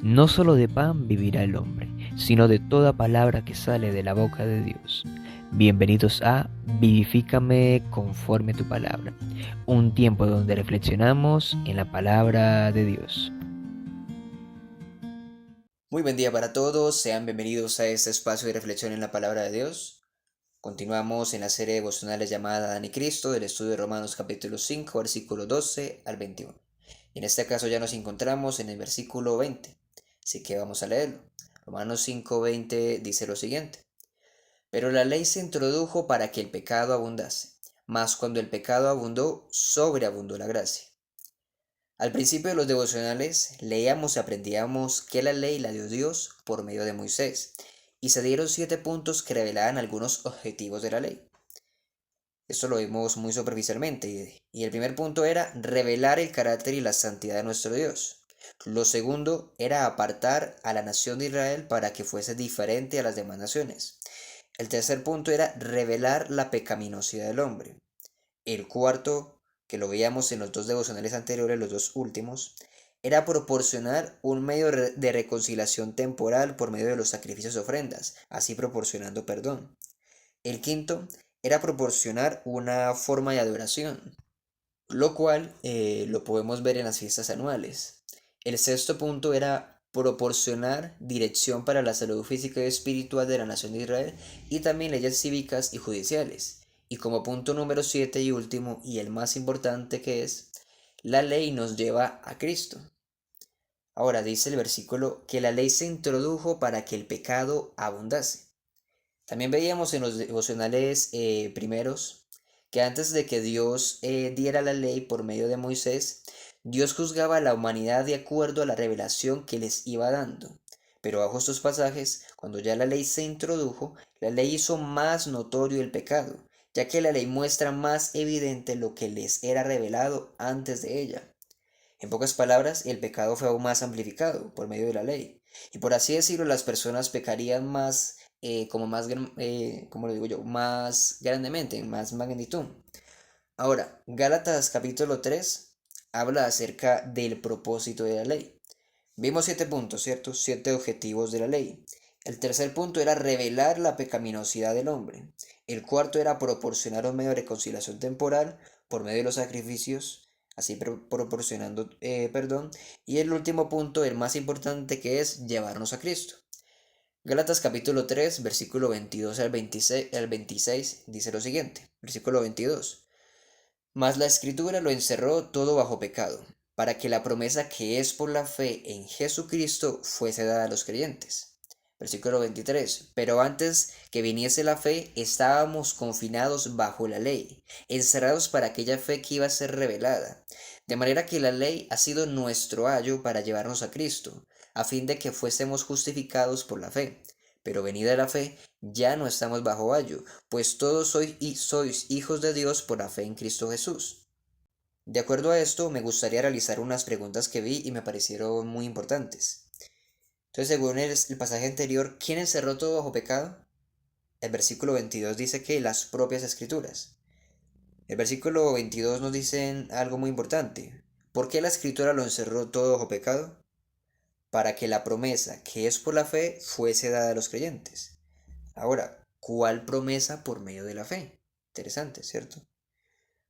No solo de pan vivirá el hombre, sino de toda palabra que sale de la boca de Dios. Bienvenidos a Vivifícame conforme tu palabra, un tiempo donde reflexionamos en la palabra de Dios. Muy buen día para todos, sean bienvenidos a este espacio de reflexión en la palabra de Dios. Continuamos en la serie de devocionales llamada Dan y Cristo, del estudio de Romanos capítulo 5, versículo 12 al 21. En este caso ya nos encontramos en el versículo 20, así que vamos a leerlo. Romanos 5:20 dice lo siguiente: Pero la ley se introdujo para que el pecado abundase, mas cuando el pecado abundó, sobreabundó la gracia. Al principio de los devocionales leíamos y aprendíamos que la ley la dio Dios por medio de Moisés, y se dieron 7 puntos que revelaban algunos objetivos de la ley. Esto lo vimos muy superficialmente, y el primer punto era revelar el carácter y la santidad de nuestro Dios. Lo segundo era apartar a la nación de Israel para que fuese diferente a las demás naciones. El tercer punto era revelar la pecaminosidad del hombre. El cuarto, que lo veíamos en los dos devocionales anteriores, los dos últimos, era proporcionar un medio de reconciliación temporal por medio de los sacrificios y ofrendas, así proporcionando perdón. El quinto era proporcionar una forma de adoración, lo cual lo podemos ver en las fiestas anuales. El sexto punto era proporcionar dirección para la salud física y espiritual de la nación de Israel y también leyes cívicas y judiciales. Y como punto número 7 y último, y el más importante que es, la ley nos lleva a Cristo. Ahora dice el versículo que la ley se introdujo para que el pecado abundase. También veíamos en los devocionales primeros que antes de que Dios diera la ley por medio de Moisés, Dios juzgaba a la humanidad de acuerdo a la revelación que les iba dando. Pero bajo estos pasajes, cuando ya la ley se introdujo, la ley hizo más notorio el pecado, ya que la ley muestra más evidente lo que les era revelado antes de ella. En pocas palabras, el pecado fue aún más amplificado por medio de la ley. Y por así decirlo, las personas pecarían más, como lo digo yo, más grandemente, en más magnitud. Ahora, Gálatas capítulo 3 habla acerca del propósito de la ley. Vimos 7 puntos, ¿cierto? 7 objetivos de la ley. El tercer punto era revelar la pecaminosidad del hombre. El cuarto era proporcionar un medio de reconciliación temporal por medio de los sacrificios, así proporcionando perdón. Y el último punto, el más importante, que es llevarnos a Cristo. Gálatas capítulo 3 versículo 22 al 26 dice lo siguiente. Versículo 22: Mas la escritura lo encerró todo bajo pecado, para que la promesa que es por la fe en Jesucristo fuese dada a los creyentes. Versículo 23. Pero antes que viniese la fe, estábamos confinados bajo la ley, encerrados para aquella fe que iba a ser revelada. De manera que la ley ha sido nuestro ayo para llevarnos a Cristo, a fin de que fuésemos justificados por la fe. Pero venida la fe, ya no estamos bajo ayo, pues todos sois hijos de Dios por la fe en Cristo Jesús. De acuerdo a esto, me gustaría realizar unas preguntas que vi y me parecieron muy importantes. Entonces, según el pasaje anterior, ¿quién encerró todo bajo pecado? El versículo 22 dice que las propias escrituras. El versículo 22 nos dice algo muy importante. ¿Por qué la escritura lo encerró todo bajo pecado? Para que la promesa, que es por la fe, fuese dada a los creyentes. Ahora, ¿cuál promesa por medio de la fe? Interesante, ¿cierto?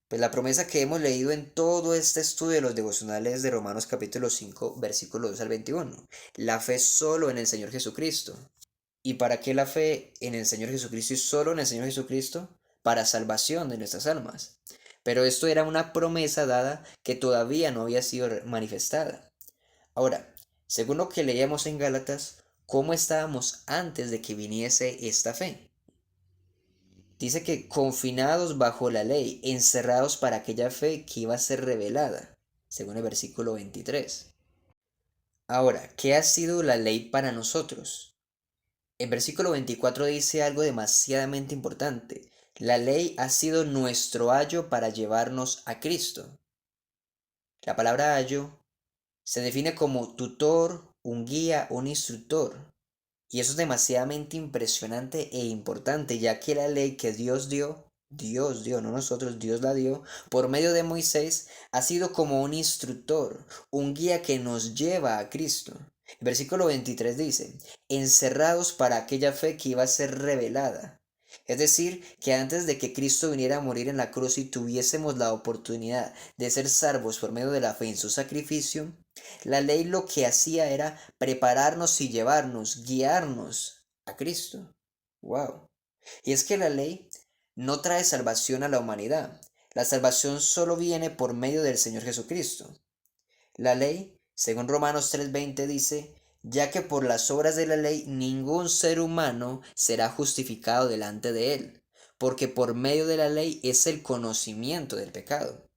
Pues la promesa que hemos leído en todo este estudio de los devocionales de Romanos capítulo 5, versículo 2 al 21. La fe solo en el Señor Jesucristo. ¿Y para qué la fe en el Señor Jesucristo y solo en el Señor Jesucristo? Para salvación de nuestras almas. Pero esto era una promesa dada que todavía no había sido manifestada. Ahora, según lo que leíamos en Gálatas, ¿cómo estábamos antes de que viniese esta fe? Dice que confinados bajo la ley, encerrados para aquella fe que iba a ser revelada, según el versículo 23. Ahora, ¿qué ha sido la ley para nosotros? El versículo 24 dice algo demasiadamente importante. La ley ha sido nuestro ayo para llevarnos a Cristo. La palabra ayo se define como tutor, un guía, un instructor. Y eso es demasiadamente impresionante e importante, ya que la ley que Dios dio, no nosotros, Dios la dio, por medio de Moisés, ha sido como un instructor, un guía que nos lleva a Cristo. El versículo 23 dice, encerrados para aquella fe que iba a ser revelada. Es decir, que antes de que Cristo viniera a morir en la cruz y tuviésemos la oportunidad de ser salvos por medio de la fe en su sacrificio, la ley lo que hacía era prepararnos y llevarnos, guiarnos a Cristo. Wow. Y es que la ley no trae salvación a la humanidad. La salvación solo viene por medio del Señor Jesucristo. La ley, según Romanos 3:20 dice, ya que por las obras de la ley ningún ser humano será justificado delante de él, porque por medio de la ley es el conocimiento del pecado.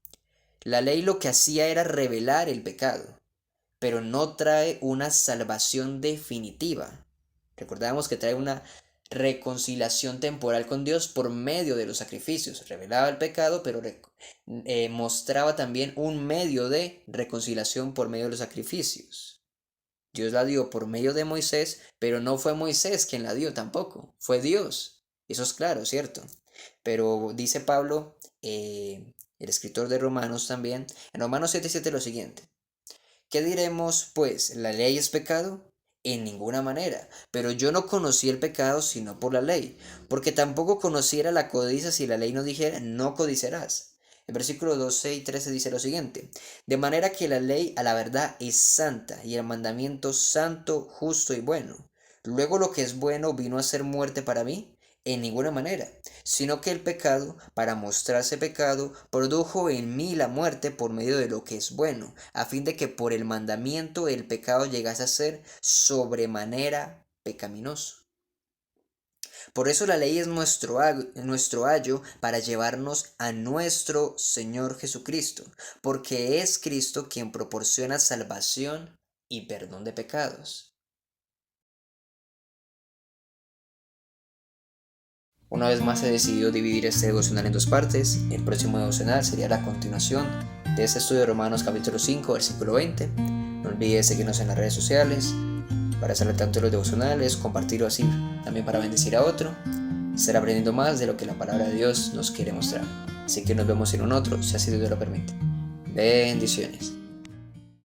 La ley lo que hacía era revelar el pecado, pero no trae una salvación definitiva. Recordamos que trae una reconciliación temporal con Dios por medio de los sacrificios. Revelaba el pecado, pero mostraba también un medio de reconciliación por medio de los sacrificios. Dios la dio por medio de Moisés, pero no fue Moisés quien la dio tampoco, fue Dios. Eso es claro, ¿cierto? Pero dice Pablo, el escritor de Romanos también, en Romanos 7:7 lo siguiente. ¿Qué diremos, pues? ¿La ley es pecado? En ninguna manera. Pero yo no conocí el pecado sino por la ley, porque tampoco conociera la codicia si la ley no dijera, no codiciarás. El versículo 12 y 13 dice lo siguiente, de manera que la ley a la verdad es santa y el mandamiento santo, justo y bueno. Luego lo que es bueno vino a ser muerte para mí, en ninguna manera, sino que el pecado, para mostrarse pecado, produjo en mí la muerte por medio de lo que es bueno, a fin de que por el mandamiento el pecado llegase a ser sobremanera pecaminoso. Por eso la ley es nuestro ayo para llevarnos a nuestro Señor Jesucristo, porque es Cristo quien proporciona salvación y perdón de pecados. Una vez más he decidido dividir este devocional en dos partes. El próximo devocional sería la continuación de este estudio de Romanos capítulo 5, versículo 20. No olvides seguirnos en las redes sociales para estar al tanto de los devocionales, compartirlo así también para bendecir a otro, estar aprendiendo más de lo que la palabra de Dios nos quiere mostrar. Así que nos vemos en un otro, si así Dios lo permite. Bendiciones.